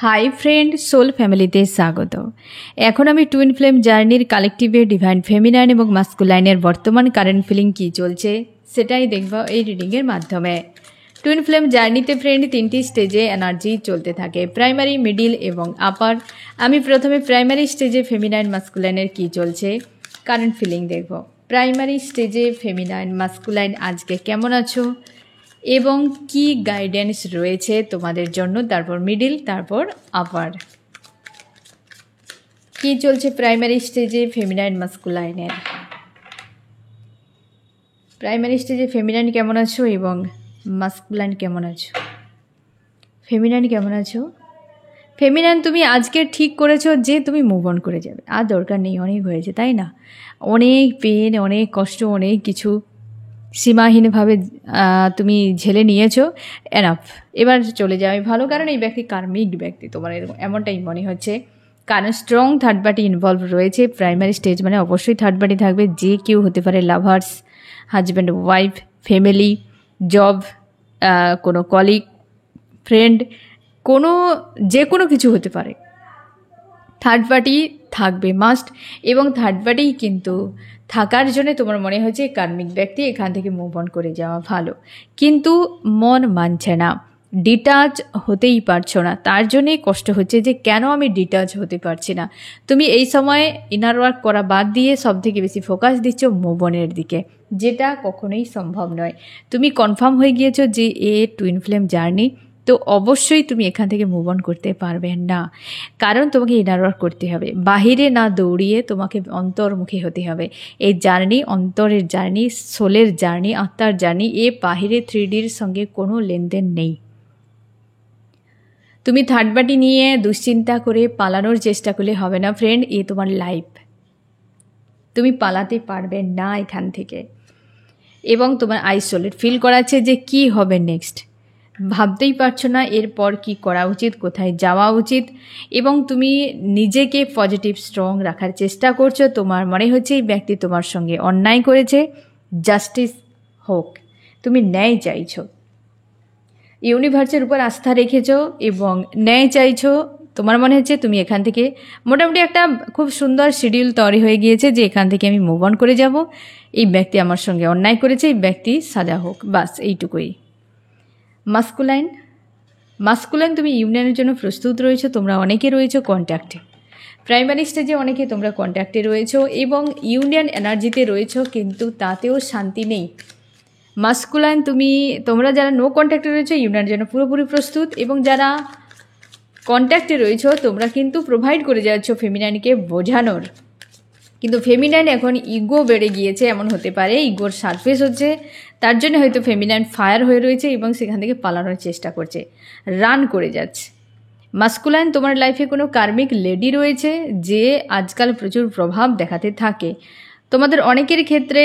Hi friend, soul ফ্যামিলিতে স্বাগত। এখন আমি টুইন ফ্লেম জার্নির কালেকটিভে ডিভাইন ফেমিনাইন এবং মাস্কুলাইনের বর্তমান কারেন্ট ফিলিং কী চলছে সেটাই দেখব এই রিডিংয়ের মাধ্যমে। টুইন ফ্লেম জার্নিতে ফ্রেন্ড 3টি স্টেজে এনার্জি চলতে থাকে, প্রাইমারি, মিডিল এবং আপার। আমি প্রথমে প্রাইমারি স্টেজে ফেমিনাইন মাস্কুলাইনের কী চলছে কারেন্ট ফিলিং দেখব। প্রাইমারি স্টেজে ফেমিনাইন মাস্কুলাইন আজকে কেমন আছো এবং কি গাইডেন্স রয়েছে তোমাদের জন্য, তারপর মিডিল, তারপর আপার। কি চলছে প্রাইমারি স্টেজে ফেমিনাইন মাস্কুলাইনের? প্রাইমারি স্টেজে ফেমিনাইন কেমন আছো এবং মাস্কুলাইন কেমন আছো? ফেমিনাইন কেমন আছো? ফেমিনাইন, তুমি আজকে ঠিক করেছো যে তুমি মুভ অন করে যাবে, আর দরকার নেই, অনেক হয়েছে, তাই না? অনেক পেন, অনেক কষ্ট, অনেক কিছু সীমাহীনভাবে তুমি ঝেলে নিয়েছো, এনাফ, এবার চলে যাবে ভালো। কারণ এই ব্যক্তি কার্মিক ব্যক্তি, তোমার এমনটাই মনে হচ্ছে। কারণ স্ট্রং থার্ড পার্টি ইনভলভ রয়েছে প্রাইমারি স্টেজ, মানে অবশ্যই থার্ড পার্টি থাকবে। যে কেউ হতে পারে, lovers, husband wife, family, job, কোনো কলিগ, ফ্রেন্ড, যে কোনো কিছু হতে পারে। থার্ড পার্টি থাকবে মাস্ট, এবং থার্ড পার্টি কিন্তু থাকার জন্য তোমার মনে হচ্ছে কার্মিক ব্যক্তি, এখান থেকে মুভ অন করে যাওয়া ভালো। কিন্তু মন মানছে না, ডিটাচ হতেই পারছো না। তার জন্যেই কষ্ট হচ্ছে যে কেন আমি ডিটাচ হতে পারছি না। তুমি এই সময় ইনার ওয়ার্ক করা বাদ দিয়ে সব থেকে বেশি ফোকাস দিচ্ছ মুভ অনের দিকে, যেটা কখনোই সম্ভব নয়। তুমি কনফার্ম হয়ে গিয়েছো যে এ টুইন ফ্লেম জার্নি, তো অবশ্যই তুমি এখান থেকে মুভ অন করতে পারবে না। কারণ তোমাকে ইনার ওয়ার্ক করতে হবে, বাহিরে না দৌড়িয়ে তোমাকে অন্তর্মুখী হতে হবে। এই জার্নি অন্তরের জার্নি, সোলের জার্নি, আত্মার জার্নি। এ বাহিরে 3Dর সঙ্গে কোনো লেনদেন নেই। তুমি থার্ড পার্টি নিয়ে দুশ্চিন্তা করে পালানোর চেষ্টা করলে হবে না ফ্রেন্ড, এ তোমার লাইফ, তুমি পালাতে পারবে না এখান থেকে। এবং তোমার আইসোলেট ফিল করাচ্ছে যে কি হবে নেক্সট, ভাবতেই পারছো না এরপর কি করা উচিত, কোথায় যাওয়া উচিত। এবং তুমি নিজেকে পজিটিভ স্ট্রং রাখার চেষ্টা করছো। তোমার মনে হচ্ছে এই ব্যক্তি তোমার সঙ্গে অন্যায় করেছে, জাস্টিস হোক, তুমি ন্যায় চাইছো, ইউনিভার্সের উপর আস্থা রেখেছো এবং ন্যায় চাইছো। তোমার মনে হচ্ছে তুমি এখান থেকে মোটামুটি একটা খুব সুন্দর শিডিউল তৈরি হয়ে গিয়েছে যে এখান থেকে আমি মুভ অন করে যাব। এই ব্যক্তি আমার সঙ্গে অন্যায় করেছে, এই ব্যক্তি সাজা হোক, বাস এইটুকুই। মাস্কুলাইন, তুমি ইউনিয়নের জন্য প্রস্তুত রয়েছো। তোমরা অনেকে রয়েছো কন্ট্যাক্টে, প্রাইমারি স্টেজে অনেকে তোমরা কন্ট্যাক্টে রয়েছো এবং ইউনিয়ন এনার্জিতে রয়েছো, কিন্তু তাতেও শান্তি নেই। মাস্কুলাইন, তোমরা যারা নো কন্ট্যাক্টে রয়েছো ইউনিয়নের জন্য পুরোপুরি প্রস্তুত, এবং যারা কন্ট্যাক্টে রয়েছো তোমরা কিন্তু প্রোভাইড করে যাচ্ছ ফেমিনাইনকে বোঝানোর। কিন্তু ফেমিনাইন এখন ইগো বেড়ে গিয়েছে, এমন হতে পারে ইগোর সারফেস হচ্ছে, তার জন্য হয়তো ফেমিনাইন ফায়ার হয়ে রয়েছে এবং সেখান থেকে পালানোর চেষ্টা করছে, রান করে যাচ্ছে। মাস্কুলাইন, তোমার লাইফে কোনো কার্মিক লেডি রয়েছে যে আজকাল প্রচুর প্রভাব দেখাতে থাকে। তোমাদের অনেকের ক্ষেত্রে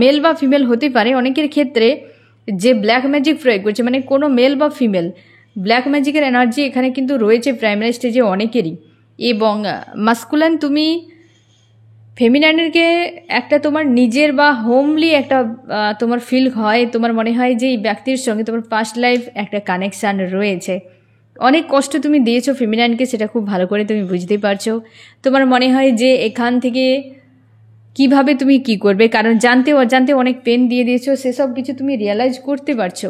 মেল বা ফিমেল হতে পারে, অনেকের ক্ষেত্রে যে ব্ল্যাক ম্যাজিক প্রয়োগ করছে, মানে কোনো মেল বা ফিমেল ব্ল্যাক ম্যাজিকের এনার্জি এখানে কিন্তু রয়েছে প্রাইমারি স্টেজে অনেকেরই। এবং মাস্কুলাইন, তুমি ফেমিনাইনকে একটা তোমার নিজের বা হোমলি একটা তোমার ফিল হয়, তোমার মনে হয় যে এই ব্যক্তির সঙ্গে তোমার পাস্ট লাইফ একটা কানেকশান রয়েছে। অনেক কষ্ট তুমি দিয়েছো ফেমিনাইনকে, সেটা খুব ভালো করে তুমি বুঝতে পারছো। তোমার মনে হয় যে এখান থেকে কিভাবে তুমি কি করবে, কারণ জানতে অজান্তে অনেক পেন দিয়ে দিয়েছো, সেসব কিছু তুমি রিয়েলাইজ করতে পারছো,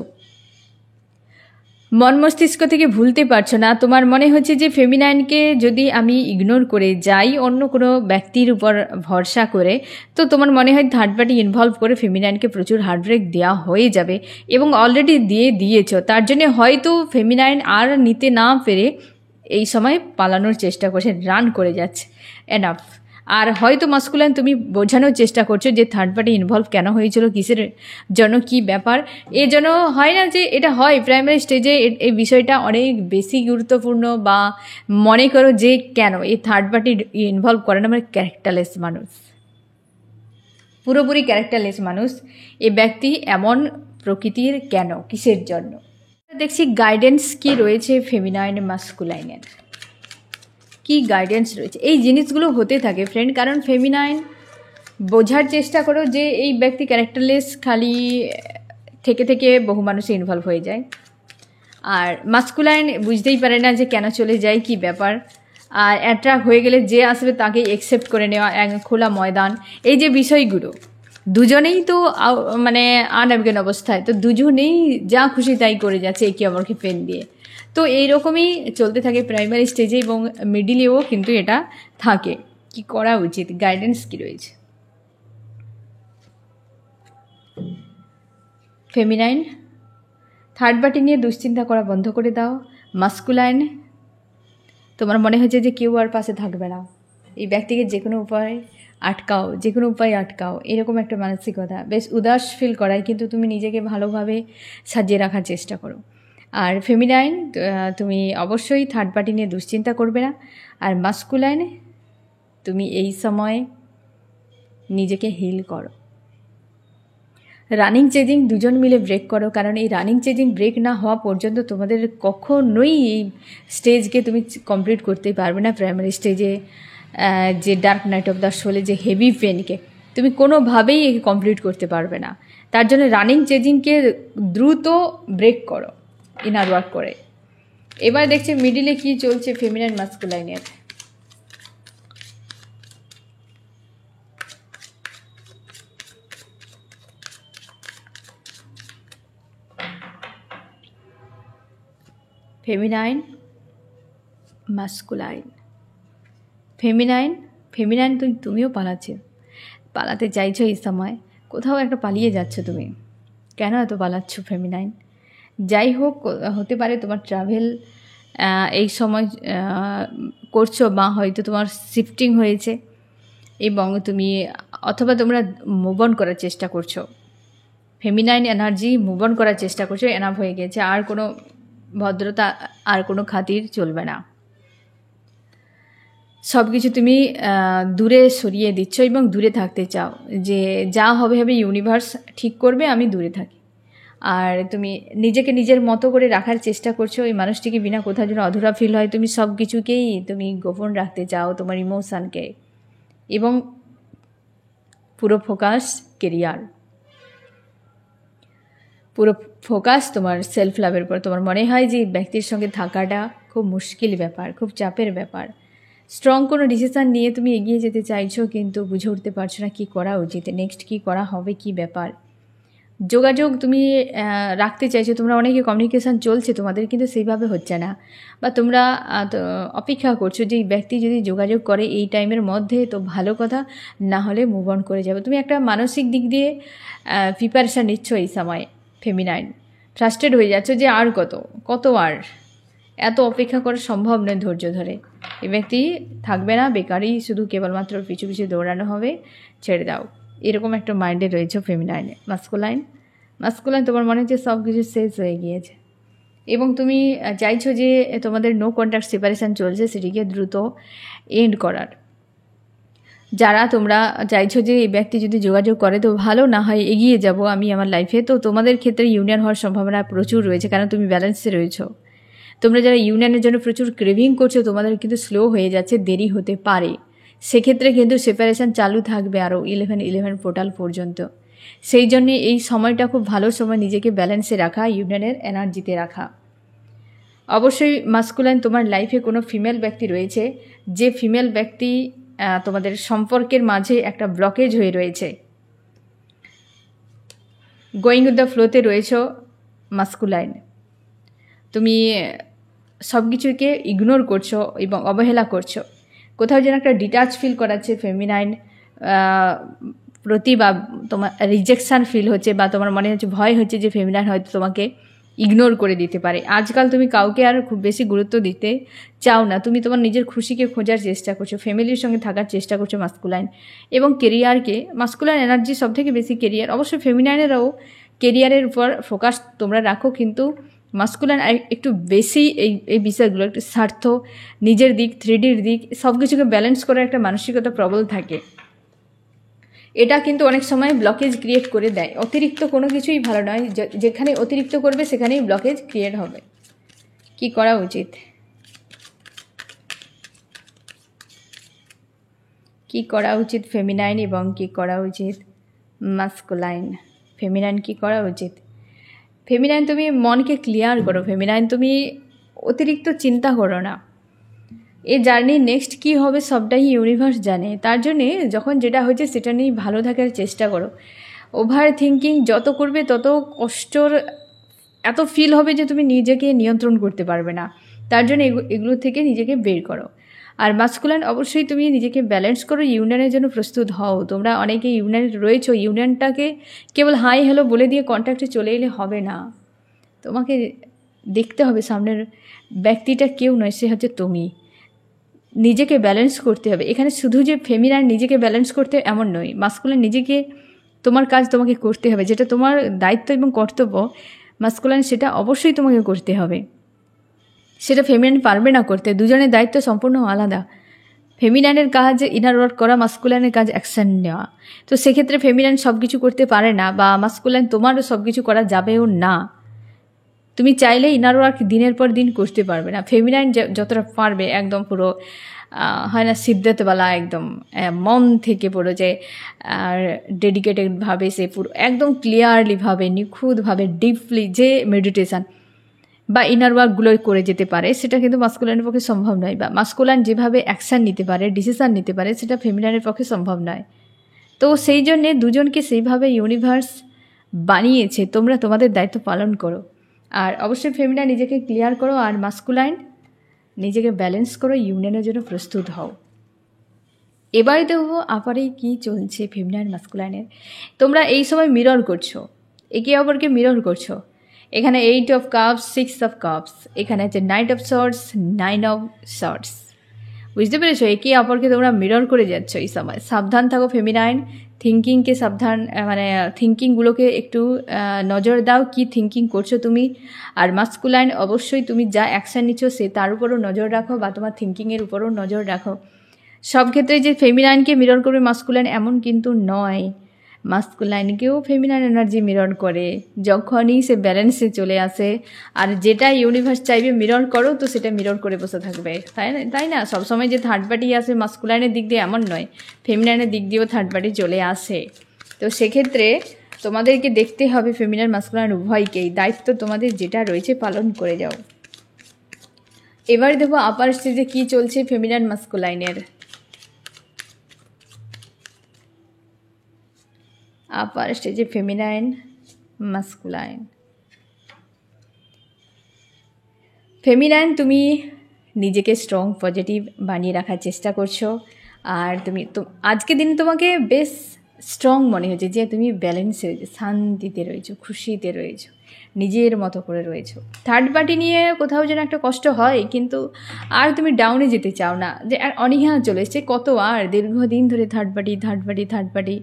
মন মস্তিষ্ক থেকে ভুলতে পারছো না। তোমার মনে হচ্ছে যে ফেমিনাইনকে যদি আমি ইগনোর করে যাই অন্য কোনো ব্যক্তির উপর ভরসা করে, তো তোমার মনে হয় থার্ড পার্টি ইনভলভ করে ফেমিনাইনকে প্রচুর হার্টব্রেক দেওয়া হয়ে যাবে, এবং অলরেডি দিয়েছো। তার জন্য হয়তো ফেমিনাইন আর নিতে না পেরে এই সময় পালানোর চেষ্টা করছে, রান করে যাচ্ছে, এনাফ। আর হয়তো মাস্কুলাইন, তুমি বোঝানোর চেষ্টা করছো যে থার্ড পার্টি ইনভলভ কেন হয়েছিল, কিসের জন্য, কি ব্যাপার। এ জন্য হয় না যে এটা হয় প্রাইমারি স্টেজে, এই বিষয়টা অনেক বেশি গুরুত্বপূর্ণ। বা মনে করো যে কেন এই থার্ড পার্টি ইনভলভ করে না, মানে ক্যারেক্টারলেস মানুষ, পুরোপুরি ক্যারেক্টারলেস মানুষ এ ব্যক্তি এমন প্রকৃতির কেন, কিসের জন্য। দেখছি গাইডেন্স কি রয়েছে ফেমিনাইন মাস্কুলাইনের, কি গাইডেন্স রয়েছে। এই জিনিসগুলো হতে থাকে ফ্রেন্ড, কারণ ফেমিনাইন বোঝার চেষ্টা করো যে এই ব্যক্তি ক্যারেক্টারলেস, খালি থেকে বহু মানুষ ইনভলভ হয়ে যায়। আর মাস্কুলাইন বুঝতেই পারে না যে কেন চলে যায়, কি ব্যাপার। আর অ্যাট্রাক্ট হয়ে গেলে যে আসবে তাকে অ্যাকসেপ্ট করে নেওয়া, এক খোলা ময়দান, এই যে বিষয়গুলো, দুজনেই তো মানে আনএবগেন অবস্থায়, তো দুজনেই যা খুশি তাই করে যাচ্ছে একে অপরকে পেন দিয়ে। তো এইরকমই চলতে থাকে প্রাইমারি স্টেজে, এবং মিডিলেও কিন্তু এটা থাকে। কি করা উচিত, গাইডেন্স কী রয়েছে? ফেমিনাইন, থার্ড পার্টি নিয়ে দুশ্চিন্তা করা বন্ধ করে দাও। মাস্কুলাইন, তোমার মনে হচ্ছে যে কেউ আর পাশে থাকবে না, এই ব্যক্তিকে যে কোনো উপায়ে আটকাও, যে কোনো উপায়ে আটকাও, এরকম একটা মানসিকতা বেশ উদাস ফিল করায়, কিন্তু তুমি নিজেকে ভালোভাবে সাজিয়ে রাখার চেষ্টা করো। আর ফেমিনাইন, তুমি অবশ্যই থার্ড পার্টি নিয়ে দুশ্চিন্তা করবে না। আর মাস্কুলাইন, তুমি এই সময়ে নিজেকে হিল করো। রানিং চেজিং দুজন মিলে ব্রেক করো, কারণ এই রানিং চেজিং ব্রেক না হওয়া পর্যন্ত তোমাদের কখনোই এই স্টেজকে তুমি কমপ্লিট করতেই পারবে না। প্রাইমারি স্টেজে যে ডার্ক নাইট অফ দ্য সোলে যে হেভি পেনকে তুমি কোনোভাবেই কমপ্লিট করতে পারবে না। তার জন্য রানিং চেজিংকে দ্রুত ব্রেক করো ইনার ওয়ার্ক করে। এবার দেখছি মিডিলে কি চলছে ফেমিনাইন মাস্কুলাইনের। ফেমিনাইন মাস্কুলাইন, ফেমিনাইন তুমিও পালাতে চাইছো এই সময়, কোথাও একটা পালিয়ে যাচ্ছ তুমি। কেন এত পালাচ্ছ ফেমিনাইন? যাই হোক, হতে পারে তোমার ট্রাভেল এই সময় করছো, বা হয়তো তোমার শিফটিং হয়েছে, এবং তুমি অথবা তোমরা মুভ অন করার চেষ্টা করছো। ফেমিনাইন এনার্জি মুভ অন করার চেষ্টা করছো, এনাফ হয়ে গেছে, আর কোনো ভদ্রতা আর কোনো খাতির চলবে না। সব কিছু তুমি দূরে সরিয়ে দিচ্ছ এবং দূরে থাকতে চাও, যে যা হবে হবে ইউনিভার্স ঠিক করবে, আমি দূরে থাকি। আর তুমি নিজেকে নিজের মতো করে রাখার চেষ্টা করছো। ওই মানুষটিকে বিনা কোথাও যেন অধুরা ফিল হয়, তুমি সব কিছুকেই তুমি গোপন রাখতে চাও, তোমার ইমোশানকে, এবং পুরো ফোকাস কেরিয়ার, পুরো ফোকাস তোমার সেলফ লাভের উপর। তোমার মনে হয় যে ব্যক্তির সঙ্গে থাকাটা খুব মুশকিল ব্যাপার, খুব চাপের ব্যাপার। স্ট্রং কোনো ডিসিশান নিয়ে তুমি এগিয়ে যেতে চাইছো, কিন্তু বুঝে উঠতে পারছো না কী করা উচিত, নেক্সট কী করা হবে, কি ব্যাপার। যোগাযোগ তুমি রাখতে চাইছো, তোমরা অনেকে কমিউনিকেশান চলছে তোমাদের, কিন্তু সেইভাবে হচ্ছে না, বা তোমরা অপেক্ষা করছো যে এই ব্যক্তি যদি যোগাযোগ করে এই টাইমের মধ্যে তো ভালো কথা, না হলে মুভ অন করে যাবে। তুমি একটা মানসিক দিক দিয়ে প্রিপারেশান নিচ্ছ এই সময় ফেমিনাইন। ফ্রাস্ট্রেট হয়ে যাচ্ছ যে আর কত আর এত অপেক্ষা করা সম্ভব নয় ধৈর্য ধরে। এই ব্যক্তি থাকবে না, বেকারই শুধু কেবলমাত্র পিছু পিছু দৌড়ানো হবে, ছেড়ে দাও, এরকম একটা মাইন্ডে রয়েছে ফেমিনাইনে। মাস্কুলাইন তোমার মনে হচ্ছে সব কিছু শেষ হয়ে গিয়েছে, এবং তুমি চাইছো যে তোমাদের নো কন্ট্যাক্ট সেপারেশান চলছে সেটিকে দ্রুত এন্ড করার। যারা তোমরা চাইছো যে এই ব্যক্তি যদি যোগাযোগ করে তো ভালো, না হয় এগিয়ে যাব আমি আমার লাইফে, তো তোমাদের ক্ষেত্রে ইউনিয়ন হওয়ার সম্ভাবনা প্রচুর রয়েছে, কারণ তুমি ব্যালেন্সে রয়েছো। তোমরা যারা ইউনিয়নের জন্য প্রচুর ক্রেভিং করছো, তোমাদের কিন্তু স্লো হয়ে যাচ্ছে, দেরি হতে পারে। সেক্ষেত্রে কিন্তু সেপারেশান চালু থাকবে আরও 11 পোর্টাল পর্যন্ত। সেই জন্যে এই সময়টা খুব ভালো সময় নিজেকে ব্যালেন্সে রাখা, ইউনিয়নের এনার্জিতে রাখা। অবশ্যই মাস্কুলাইন, তোমার লাইফে কোনো ফিমেল ব্যক্তি রয়েছে, যে ফিমেল ব্যক্তি তোমাদের সম্পর্কের মাঝে একটা ব্লকেজ হয়ে রয়েছে। গোয়িং উইথ দ্য ফ্লোতে রয়েছো মাস্কুলাইন, তুমি সব কিছুকে ইগনোর করছো এবং অবহেলা করছো। কোথাও যেন একটা ডিটাচ ফিল করাচ্ছে ফেমিনাইন প্রতি, বা তোমার রিজেকশান ফিল হচ্ছে, বা তোমার মনে হচ্ছে ভয় হচ্ছে যে ফেমিনাইন হয়তো তোমাকে ইগনোর করে দিতে পারে। আজকাল তুমি কাউকে আর খুব বেশি গুরুত্ব দিতে চাও না, তুমি তোমার নিজের খুশিকে খোঁজার চেষ্টা করছো, ফ্যামিলির সঙ্গে থাকার চেষ্টা করছো মাস্কুলাইন, এবং কেরিয়ারকে, মাস্কুলাইন এনার্জি সব থেকে বেশি কেরিয়ার, অবশ্যই ফেমিনাইনেরাও কেরিয়ারের উপর ফোকাস তোমরা রাখো, কিন্তু মাস্কুলাইন একটু বেশি এই বিষয়গুলো, একটু স্বার্থ, নিজের দিক, 3Dর দিক, সব কিছুকে ব্যালেন্স করার একটা মানসিকতা প্রবল থাকে। এটা কিন্তু অনেক সময় ব্লকেজ ক্রিয়েট করে দেয়। অতিরিক্ত কোনো কিছুই ভালো নয়, যেখানে অতিরিক্ত করবে সেখানেই ব্লকেজ ক্রিয়েট হবে। কি করা উচিত, কি করা উচিত ফেমিনাইন, এবং কি করা উচিত মাস্কুলাইন? ফেমিনাইন কি করা উচিত? ফেমিনাইন তুমি মনকে ক্লিয়ার করো, ফেমিনাইন তুমি অতিরিক্ত চিন্তা করো না। এই জার্নি নেক্সট কী হবে সবটাই ইউনিভার্স জানে, তার জন্যে যখন যেটা হয়েছে সেটা নিয়ে ভালো থাকার চেষ্টা করো। ওভার থিঙ্কিং যত করবে তত কষ্টর এত ফিল হবে যে তুমি নিজেকে নিয়ন্ত্রণ করতে পারবে না, তার জন্য এগুলো থেকে নিজেকে বের করো। আর মাস্কুলাইন অবশ্যই তুমি নিজেকে ব্যালেন্স করো, ইউনিয়নের জন্য প্রস্তুত হও। তোমরা অনেকে ইউনিয়ন রয়েছো, ইউনিয়নটাকে কেবল হাই হ্যালো বলে দিয়ে কন্ট্যাক্টে চলে এলে হবে না, তোমাকে দেখতে হবে সামনের ব্যক্তিটা কেউ নয়, সে হচ্ছে তুমি। নিজেকে ব্যালেন্স করতে হবে। এখানে শুধু যে ফেমিনাইন নিজেকে ব্যালেন্স করতে এমন নয়, মাস্কুলাইন নিজেকে তোমার কাজ তোমাকে করতে হবে, যেটা তোমার দায়িত্ব এবং কর্তব্য মাস্কুলাইন সেটা অবশ্যই তোমাকে করতে হবে, সেটা ফেমিনাইন পারবে না করতে। দুজনের দায়িত্ব সম্পূর্ণ আলাদা। ফেমিনাইনের কাজ ইনার ওয়ার্ক করা, মাস্কুলাইনের কাজ অ্যাকশান নেওয়া। তো সেক্ষেত্রে ফেমিনাইন সব কিছু করতে পারে না, বা মাস্কুলাইন তোমারও সব কিছু করা যাবেও না। তুমি চাইলে ইনার ওয়ার্ক দিনের পর দিন করতে পারবে না। ফেমিনাইন যতটা পারবে একদম পুরো হয় না সিদ্ধতওয়ালা, একদম মন থেকে পুরো যে আর ডেডিকেটেডভাবে সে পুরো একদম ক্লিয়ারলিভাবে নিখুঁতভাবে ডিপলি যে মেডিটেশান বা ইনার ওয়ার্কগুলো করে যেতে পারে, সেটা কিন্তু মাস্কুলাইনের পক্ষে সম্ভব নয়। বা মাস্কুলাইন যেভাবে অ্যাকশান নিতে পারে, ডিসিশান নিতে পারে, সেটা ফেমিনাইনের পক্ষে সম্ভব নয়। তো সেই জন্যে দুজনকে সেইভাবে ইউনিভার্স বানিয়েছে, তোমরা তোমাদের দায়িত্ব পালন করো। আর অবশ্যই ফেমিনাইন নিজেকে ক্লিয়ার করো, আর মাস্কুলাইন নিজেকে ব্যালেন্স করো, ইউনিয়নের জন্য প্রস্তুত হও। এবারে দেখো আপারে কি চলছে ফেমিনাইন মাস্কুলাইনের। তোমরা এই সময় মিরর করছো, একে অপরকে মিরর করছো। এখানে 8 অফ কাপস, 6 অফ কাপস, এখানে আছে 9 অফ শর্টস, 9 অফ শর্টস। বুঝতে পেরেছো? একে অপরকে তোমরা মিরর করে যাচ্ছ এই সময়। সাবধান থাকো ফেমিনাইন, থিঙ্কিংকে সাবধান, মানে থিঙ্কিংগুলোকে একটু নজর দাও, কি থিঙ্কিং করছো তুমি। আর মাস্কুলাইন অবশ্যই তুমি যা অ্যাকশান নিচ্ছ সে তার উপরও নজর রাখো, বা তোমার থিঙ্কিংয়ের উপরও নজর রাখো। সব ক্ষেত্রে যে ফেমিনাইনকে মিরর করবে মাস্কুলাইন এমন কিন্তু নয়, মাস্কুলাইনকেও ফেমিনাইন এনার্জি মিরর করে যখনই সে ব্যালেন্সে চলে আসে। আর যেটা ইউনিভার্স চাইবে মিরর করো, তো সেটা মিরর করে বসে থাকবে, তাই না? সবসময় যে থার্ড পার্টি আসে মাস্কুলাইনের দিক দিয়ে এমন নয়, ফেমিনাইনের দিক দিয়েও থার্ড পার্টি চলে আসে। তো সেক্ষেত্রে তোমাদেরকে দেখতে হবে ফেমিনাইন মাস্কুলাইন উভয়কেই, দায়িত্ব তোমাদের যেটা রয়েছে পালন করে যাও। এবার দেখো আপার স্টেজে কী চলছে ফেমিনাইন মাস্কুলাইনের। আপার স্টেজে ফেমিনাইন মাস্কুলাইন। ফেমিনাইন তুমি নিজেকে স্ট্রং পজিটিভ বানিয়ে রাখার চেষ্টা করছো, আর তুমি তো আজকের দিনে তোমাকে বেশ স্ট্রং মনে হচ্ছে, যে তুমি ব্যালেন্সে রয়েছো, শান্তিতে রয়েছো, খুশিতে রয়েছো, নিজের মতো করে রয়েছো। থার্ড পার্টি নিয়ে কোথাও যেন একটা কষ্ট হয়, কিন্তু আর তুমি ডাউনে যেতে চাও না, যে আর অনীহা চলে এসছে, কত আর দীর্ঘদিন ধরে থার্ড পার্টি।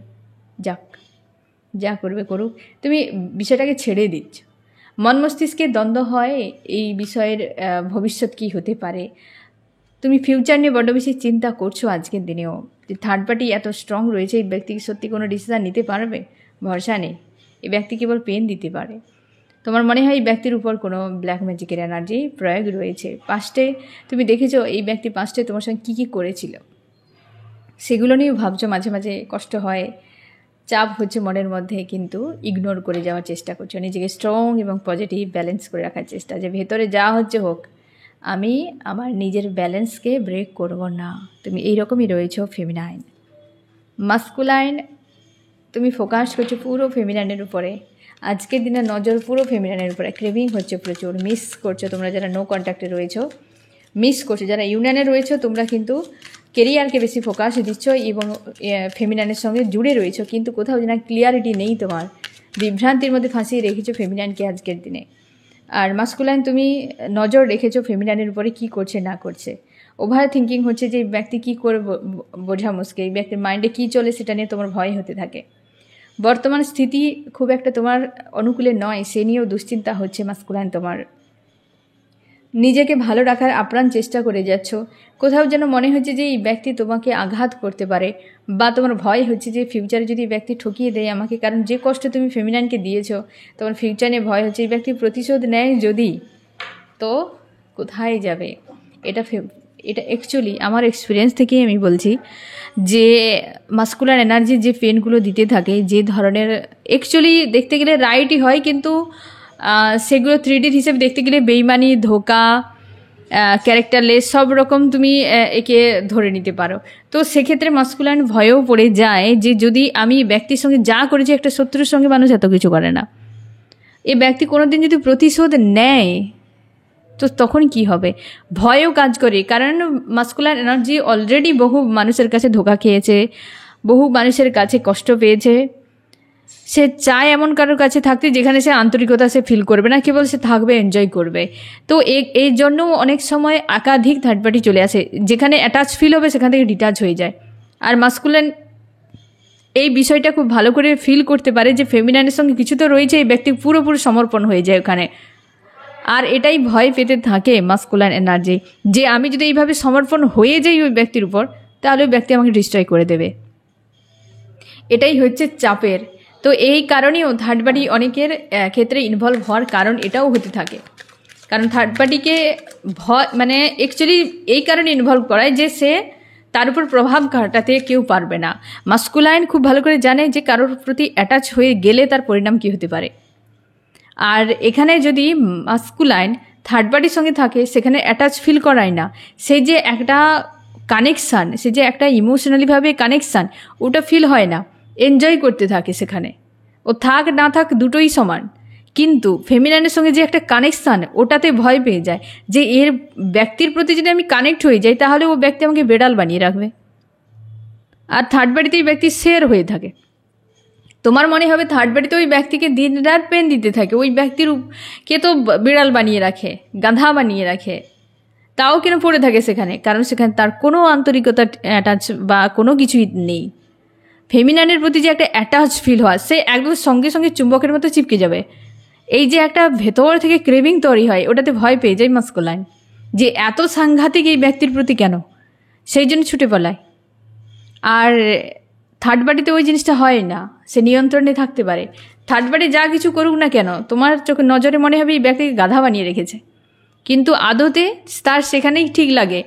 যাক, যা করবে করুক, তুমি বিষয়টাকে ছেড়ে দিচ্ছ। মন মস্তিষ্কে দ্বন্দ্ব হয় এই বিষয়ের ভবিষ্যৎ কী হতে পারে। তুমি ফিউচার নিয়ে বড্ড বেশি চিন্তা করছো আজকের দিনেও, যে থার্ড পার্টি এত স্ট্রং রয়েছে, এই ব্যক্তি সত্যি কোনো ডিসিশান নিতে পারবে, ভরসা নেই। এই ব্যক্তি কেবল পেন দিতে পারে। তোমার মনে হয় এই ব্যক্তির উপর কোনো ব্ল্যাক ম্যাজিকের এনার্জি প্রয়োগ রয়েছে। পাস্টে তুমি দেখেছো এই ব্যক্তি পাস্টে তোমার সঙ্গে কী করেছিল, সেগুলো নিয়েও ভাবছো, মাঝে মাঝে কষ্ট হয়, চাপ হচ্ছে মনের মধ্যে, কিন্তু ইগনোর করে যাওয়ার চেষ্টা করছো, নিজেকে স্ট্রং এবং পজিটিভ ব্যালেন্স করে রাখার চেষ্টা, যে ভেতরে যা হচ্ছে হোক, আমি আমার নিজের ব্যালেন্সকে ব্রেক করব না। তুমি এইরকমই রয়েছো ফেমিনাইন। মাস্কুলাইন তুমি ফোকাস করছো পুরো ফেমিনাইনের উপরে, আজকের দিনে নজর পুরো ফেমিনাইনের উপরে। ক্রেভিং হচ্ছে প্রচুর, মিস করছো তোমরা যারা নো কন্ট্যাক্টে রয়েছো, মিস করছো। যারা ইউনিয়নে রয়েছো তোমরা কিন্তু কেরিয়ারকে বেশি ফোকাস দিচ্ছ এবং ফেমিনাইনের সঙ্গে জুড়ে রয়েছো, কিন্তু কোথাও যেন ক্লিয়ারিটি নেই, তোমার বিভ্রান্তির মধ্যে ফাঁসিয়ে রেখেছো ফেমিনাইনকে আজকের দিনে। আর মাস্কুলাইন তুমি নজর রেখেছো ফেমিনাইনের উপরে কী করছে না করছে। ওভার থিঙ্কিং হচ্ছে যে এই ব্যক্তি কী করে বোঝা মুশকিল, এই ব্যক্তির মাইন্ডে কী চলে সেটা নিয়ে তোমার ভয় হতে থাকে। বর্তমান স্থিতি খুব একটা তোমার অনুকূলে নয়, সে নিয়েও দুশ্চিন্তা হচ্ছে মাস্কুলাইন। তোমার নিজেকে ভালো রাখার আপ্রাণ চেষ্টা করে যাচ্ছ, কোথাও যেন মনে হচ্ছে যে এই ব্যক্তি তোমাকে আঘাত করতে পারে, বা তোমার ভয় হচ্ছে যে ফিউচারে যদি এই ব্যক্তি ঠকিয়ে দেয় আমাকে, কারণ যে কষ্ট তুমি ফেমিনাইনকে দিয়েছো, তোমার ফিউচার নিয়ে ভয় হচ্ছে এই ব্যক্তি প্রতিশোধ নেয় যদি, তো কোথায় যাবে। এটা অ্যাকচুয়ালি আমার এক্সপিরিয়েন্স থেকেই আমি বলছি, যে মাস্কুলার এনার্জি যে পেনগুলো দিতে থাকে, যে ধরনের অ্যাকচুয়ালি দেখতে গেলে রাইটই হয়, কিন্তু সেগুলো 3D হিসেবে দেখতে গেলে বেইমানি, ধোকা, ক্যারেক্টারলেস সব রকম তুমি একে ধরে নিতে পারো। তো সেক্ষেত্রে মাস্কুলাইন ভয়েও পড়ে যায় যে যদি আমি ব্যক্তির সঙ্গে যা করেছি, একটা শত্রুর সঙ্গে মানুষ এত কিছু করে না, এ ব্যক্তি কোনোদিন যদি প্রতিশোধ নেয় তো তখন কি হবে, ভয়ও কাজ করে। কারণ মাস্কুলার এনার্জি অলরেডি বহু মানুষের কাছে ধোকা খেয়েছে, বহু মানুষের কাছে কষ্ট পেয়েছে। সে চায় এমন কারোর কাছে থাকতে যেখানে সে আন্তরিকতা সে ফিল করবে না, কেবল সে থাকবে, এনজয় করবে। তো এই জন্য অনেক সময় একাধিক থার্ড পার্টি চলে আসে, যেখানে অ্যাটাচ ফিল হবে সেখান থেকে ডিটাচ হয়ে যায়। আর মাস্কুলান এই বিষয়টা খুব ভালো করে ফিল করতে পারে যে ফেমিনাইনের সঙ্গে কিছু তো রয়েছে, এই ব্যক্তি পুরোপুরি সমর্পণ হয়ে যায় ওখানে। আর এটাই ভয় পেতে থাকে মাস্কুলান এনার্জি, যে আমি যদি এইভাবে সমর্পণ হয়ে যাই ওই ব্যক্তির উপর, তাহলে ওই ব্যক্তি আমাকে ডিস্ট্রয় করে দেবে। এটাই হচ্ছে চাপের। তো এই কারণেও থার্ড পার্টি অনেকের ক্ষেত্রে ইনভলভ হওয়ার কারণ এটাও হতে থাকে। কারণ থার্ড পার্টিকে মানে অ্যাকচুয়ালি এই কারণে ইনভলভ করায় যে সে তার উপর প্রভাব খাটাতে কেউ পারবে না। মাস্কুলাইন খুব ভালো করে জানে যে কারোর প্রতি অ্যাটাচ হয়ে গেলে তার পরিণাম কী হতে পারে। আর এখানে যদি মাস্কুলাইন থার্ড পার্টির সঙ্গে থাকে, সেখানে অ্যাটাচ ফিল করায় না, সে যে একটা কানেকশান, সে যে একটা ইমোশনালিভাবে কানেকশান, ওটা ফিল হয় না, এনজয় করতে থাকে সেখানে। ও থাক না থাক দুটোই সমান। কিন্তু ফেমিনাইনের সঙ্গে যে একটা কানেকশান, ওটাতে ভয় পেয়ে যায় যে এর ব্যক্তির প্রতি যদি আমি কানেক্ট হয়ে যাই তাহলে ও ব্যক্তি আমাকে বেড়াল বানিয়ে রাখবে। আর থার্ড পার্টিতে এই ব্যক্তি শেয়ার হয়ে থাকে। তোমার মনে হবে থার্ড পার্টিতে ওই ব্যক্তিকে দিন রাত পেন দিতে থাকে, ওই ব্যক্তির কে তো বিড়াল বানিয়ে রাখে, গাধা বানিয়ে রাখে, তাও কেন পড়ে থাকে সেখানে, কারণ সেখানে তার কোনো আন্তরিকতা অ্যাটাচ বা কোনো কিছুই নেই। ফেমিনাইনের প্রতি যে একটা অ্যাটাচ ফিল হয়, সে একদম সঙ্গে সঙ্গে চুম্বকের মতো চিপকে যাবে। এই যে একটা ভেতর থেকে ক্রেভিং তৈরি হয়, ওটাতে ভয় পেয়ে যায় মাস্কুলাইন, যে এত সাংঘাতিক এই ব্যক্তির প্রতি কেন, সেই জন্য ছুটে পলায়। আর থার্ড পার্টিতে ওই জিনিসটা হয় না, সে নিয়ন্ত্রণে থাকতে পারে। থার্ড পার্টি যা কিছু করুক না কেন, তোমার চোখে নজরে মনে হবে এই ব্যক্তিকে গাধা বানিয়ে রেখেছে, কিন্তু আদতে তার সেখানেই ঠিক লাগে,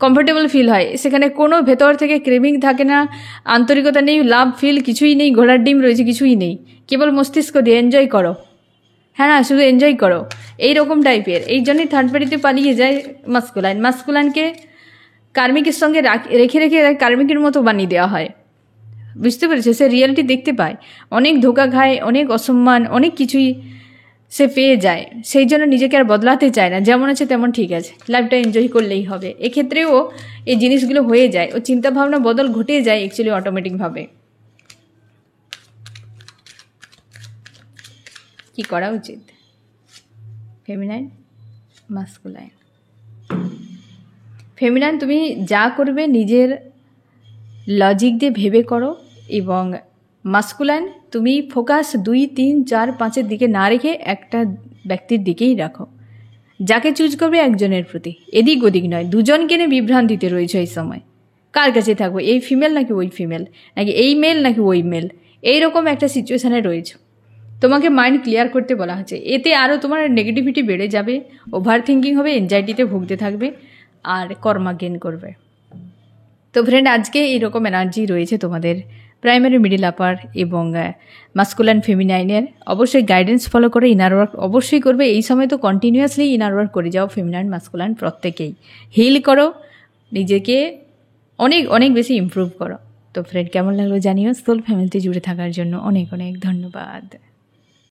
কমফোর্টেবল ফিল হয়, সেখানে কোনো ভেতর থেকে ক্রেভিং থাকে না, আন্তরিকতা নেই, লাভ ফিল কিছুই নেই, ঘোড়ার ডিম রয়েছে কিছুই নেই, কেবল মস্তিষ্ক দিয়ে এনজয় করো, হ্যাঁ না শুধু এনজয় করো, এই রকম টাইপের। এই জন্যই থার্ড পার্টিতে পালিয়ে যায় মাস্কুলাইন। মাস্কুলাইনকে কার্মিকের সঙ্গে রেখে রেখে কার্মিকের মতো বানিয়ে দেওয়া হয়, বুঝতে পেরেছে? সে রিয়েলিটি দেখতে পায়, অনেক ধোকা খায়, অনেক অসম্মান, অনেক কিছুই সে পেয়ে যায়। সেই জন্য নিজেকে আর বদলাতে চায় না, যেমন আছে তেমন ঠিক আছে, লাইফটা এনজয় করলেই হবে। এক্ষেত্রেও এই জিনিসগুলো হয়ে যায়, ও চিন্তাভাবনা বদল ঘটে যায় অ্যাকচুয়ালি অটোমেটিকভাবে। কি করা উচিত? Feminine, masculine. ফেমিনাইন তুমি যা করবে নিজের লজিক দিয়ে ভেবে করো, এবং মাস্কুলাইন তুমি ফোকাস 2, 3, 4, 5-এর দিকে না রেখে একটা ব্যক্তির দিকেই রাখো। যাকে চুজ করবে একজনের প্রতি, এদিক ওদিক নয়। দুজনকে নিয়ে বিভ্রান্তিতে রয়েছে এই সময়, কার কাছে থাকবো, এই ফিমেল নাকি ওই ফিমেল, নাকি এই মেল নাকি ওই মেল, এইরকম একটা সিচুয়েশানে রয়েছে। তোমাকে মাইন্ড ক্লিয়ার করতে বলা হচ্ছে, এতে আরও তোমার নেগেটিভিটি বেড়ে যাবে, ওভার থিঙ্কিং হবে, এনজাইটিতে ভুগতে থাকবে, আর কর্মা গেন করবে। তো ফ্রেন্ড, আজকে এইরকম এনার্জি রয়েছে তোমাদের প্রাইমারি, মিডিল, আপার এবং মাস্কুলাইন ফেমিনাইনের। অবশ্যই গাইডেন্স ফলো করে ইনার ওয়ার্ক অবশ্যই করবে। এই সময় তো কন্টিনিউয়াসলি ইনার ওয়ার্ক করে যাও, ফেমিনাইন মাস্কুলাইন প্রত্যেকেই হিল করো, নিজেকে অনেক অনেক বেশি ইমপ্রুভ করো। তো ফ্রেন্ড, কেমন লাগলো জানিও। সোল ফ্যামিলিতে জুড়ে থাকার জন্য অনেক অনেক ধন্যবাদ।